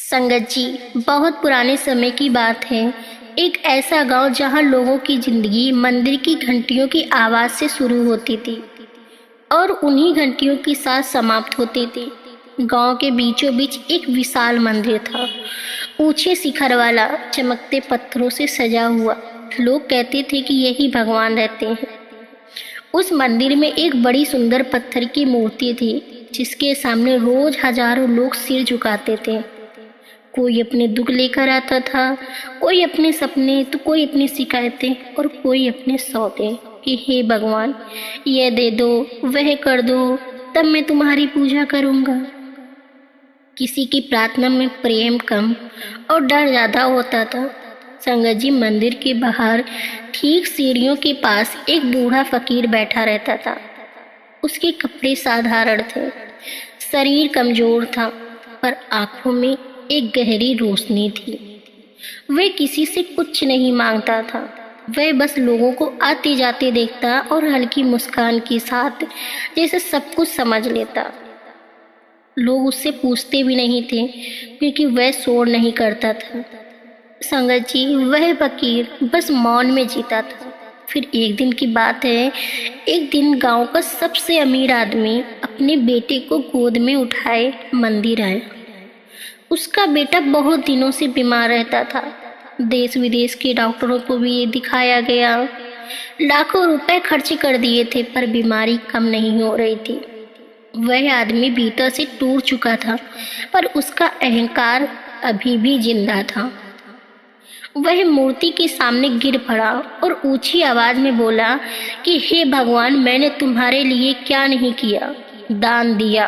संगत जी, बहुत पुराने समय की बात है। एक ऐसा गांव जहां लोगों की जिंदगी मंदिर की घंटियों की आवाज से शुरू होती थी और उन्हीं घंटियों के साथ समाप्त होती थी। गांव के बीचों बीच एक विशाल मंदिर था, ऊंचे शिखर वाला, चमकते पत्थरों से सजा हुआ। लोग कहते थे कि यही भगवान रहते हैं। उस मंदिर में एक बड़ी सुंदर पत्थर की मूर्ति थी, जिसके सामने रोज हजारों लोग सिर झुकाते थे। कोई अपने दुख लेकर आता था, कोई अपने सपने, तो कोई अपनी शिकायतें और कोई अपने सौदे कि हे भगवान, ये दे दो, वह कर दो, तब मैं तुम्हारी पूजा करूंगा। किसी की प्रार्थना में प्रेम कम और डर ज्यादा होता था। संगत जी, मंदिर के बाहर ठीक सीढ़ियों के पास एक बूढ़ा फकीर बैठा रहता था। उसके कपड़े साधारण थे, शरीर कमजोर था, पर आंखों में एक गहरी रोशनी थी। वह किसी से कुछ नहीं मांगता था, वह बस लोगों को आते जाते देखता और हल्की मुस्कान के साथ जैसे सब कुछ समझ लेता। लोग उससे पूछते भी नहीं थे, क्योंकि वह शोर नहीं करता था। संगत जी, वह फकीर बस मौन में जीता था। फिर एक दिन की बात है, एक दिन गांव का सबसे अमीर आदमी अपने बेटे को गोद में उठाए मंदिर आया। उसका बेटा बहुत दिनों से बीमार रहता था। देश विदेश के डॉक्टरों को भी ये दिखाया गया, लाखों रुपए खर्च कर दिए थे, पर बीमारी कम नहीं हो रही थी। वह आदमी भीतर से टूट चुका था, पर उसका अहंकार अभी भी जिंदा था। वह मूर्ति के सामने गिर पड़ा और ऊंची आवाज में बोला कि हे भगवान, मैंने तुम्हारे लिए क्या नहीं किया। दान दिया,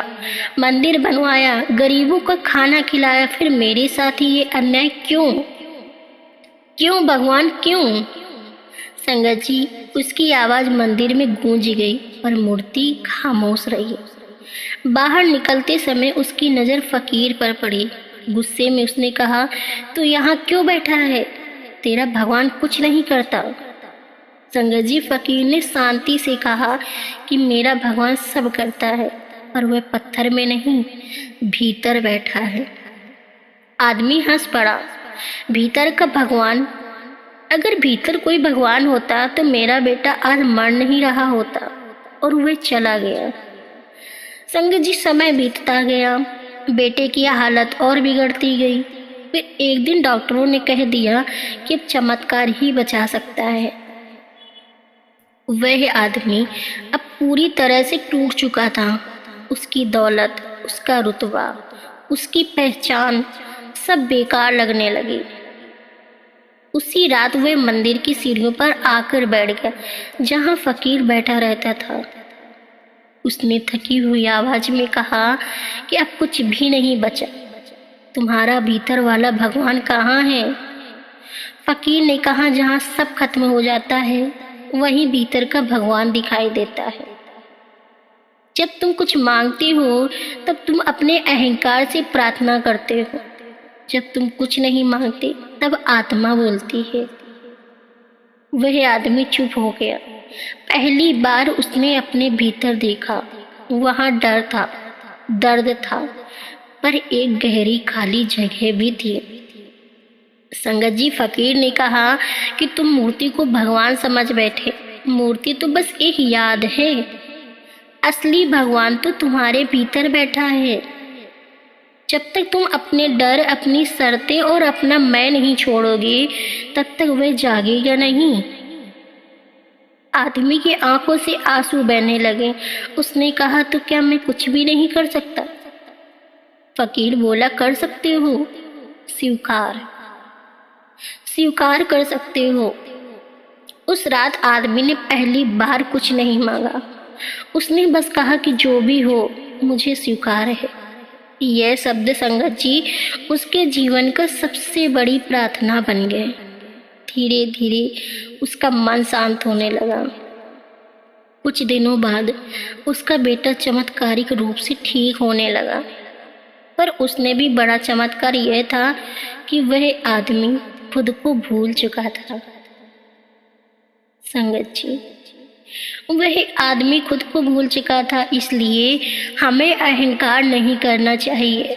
मंदिर बनवाया, गरीबों को खाना खिलाया, फिर मेरे साथ ही ये अन्याय क्यों? क्यों भगवान, क्यों? संगत जी, उसकी आवाज मंदिर में गूंज गई, पर मूर्ति खामोश रही। बाहर निकलते समय उसकी नजर फकीर पर पड़ी। गुस्से में उसने कहा, तू यहाँ क्यों बैठा है? तेरा भगवान कुछ नहीं करता। संगत जी, फकीर ने शांति से कहा कि मेरा भगवान सब करता है, पर वह पत्थर में नहीं, भीतर बैठा है। आदमी हंस पड़ा। भीतर का भगवान? अगर भीतर कोई भगवान होता तो मेरा बेटा आज मर नहीं रहा होता। और वह चला गया। संगत जी, समय बीतता गया, बेटे की हालत और बिगड़ती गई। फिर एक दिन डॉक्टरों ने कह दिया कि अब चमत्कार ही बचा सकता है। वह आदमी अब पूरी तरह से टूट चुका था। उसकी दौलत, उसका रुतबा, उसकी पहचान सब बेकार लगने लगी। उसी रात वह मंदिर की सीढ़ियों पर आकर बैठ गया, जहां फकीर बैठा रहता था। उसने थकी हुई आवाज में कहा कि अब कुछ भी नहीं बचा। तुम्हारा भीतर वाला भगवान कहाँ है? फकीर ने कहा, जहाँ सब खत्म हो जाता है, वहीं भीतर का भगवान दिखाई देता है। जब तुम कुछ मांगते हो, तब तुम अपने अहंकार से प्रार्थना करते हो। जब तुम कुछ नहीं मांगते, तब आत्मा बोलती है। वह आदमी चुप हो गया। पहली बार उसने अपने भीतर देखा। वहां डर था, दर्द था, पर एक गहरी खाली जगह भी थी। संगत जी, फकीर ने कहा कि तुम मूर्ति को भगवान समझ बैठे। मूर्ति तो बस एक याद है, असली भगवान तो तुम्हारे भीतर बैठा है। जब तक तुम अपने डर, अपनी शर्तें और अपना मैं नहीं छोड़ोगे, तब तक वह जागेगा नहीं। आदमी की आंखों से आंसू बहने लगे। उसने कहा, तो क्या मैं कुछ भी नहीं कर सकता? फकीर बोला, कर सकते हो, स्वीकार स्वीकार कर सकते हो। उस रात आदमी ने पहली बार कुछ नहीं मांगा। उसने बस कहा कि जो भी हो, मुझे स्वीकार है। यह शब्द संगत जी उसके जीवन का सबसे बड़ी प्रार्थना बन गए। धीरे धीरे उसका मन शांत होने लगा। कुछ दिनों बाद उसका बेटा चमत्कारिक रूप से ठीक होने लगा। पर उसने भी बड़ा चमत्कार यह था कि वह आदमी खुद को भूल चुका था। संगत जी, वह आदमी खुद को भूल चुका था। इसलिए हमें अहंकार नहीं करना चाहिए।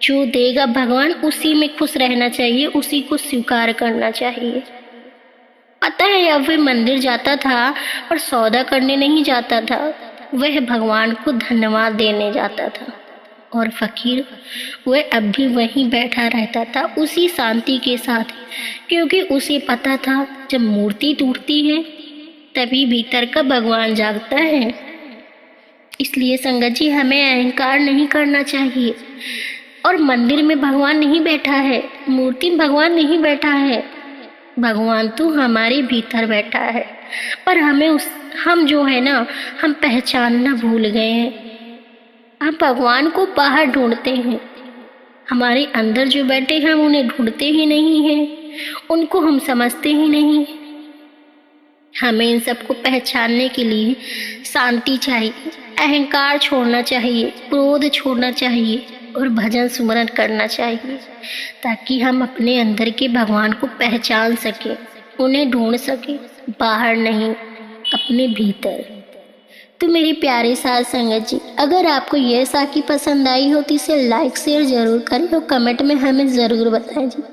जो देगा भगवान उसी में खुश रहना चाहिए, उसी को स्वीकार करना चाहिए। पता है, अब वह मंदिर जाता था पर सौदा करने नहीं जाता था, वह भगवान को धन्यवाद देने जाता था। और फकीर वह अब भी वहीं बैठा रहता था उसी शांति के साथ, क्योंकि उसे पता था जब मूर्ति टूटती है तभी भीतर का भगवान जागता है। इसलिए संगत जी, हमें अहंकार नहीं करना चाहिए। और मंदिर में भगवान नहीं बैठा है, मूर्ति में भगवान नहीं बैठा है, भगवान तो हमारे भीतर बैठा है। पर हम जो है ना, हम पहचानना भूल गए हैं। हम भगवान को बाहर ढूंढते हैं, हमारे अंदर जो बैठे हैं हम उन्हें ढूंढते ही नहीं हैं, उनको हम समझते ही नहीं। हमें इन सबको पहचानने के लिए शांति चाहिए, अहंकार छोड़ना चाहिए, क्रोध छोड़ना चाहिए और भजन सुमरन करना चाहिए, ताकि हम अपने अंदर के भगवान को पहचान सकें, उन्हें ढूंढ सकें, बाहर नहीं, अपने भीतर। तो मेरे प्यारे साथ संगत जी, अगर आपको यह साखी पसंद आई हो तो इसे लाइक शेयर जरूर करें और कमेंट में हमें ज़रूर बताएं जी।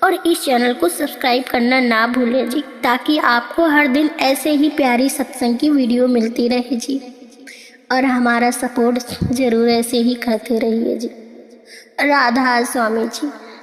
और इस चैनल को सब्सक्राइब करना ना भूलें जी, ताकि आपको हर दिन ऐसे ही प्यारी सत्संग की वीडियो मिलती रहे जी। और हमारा सपोर्ट ज़रूर ऐसे ही करते रहिए जी। राधा स्वामी जी।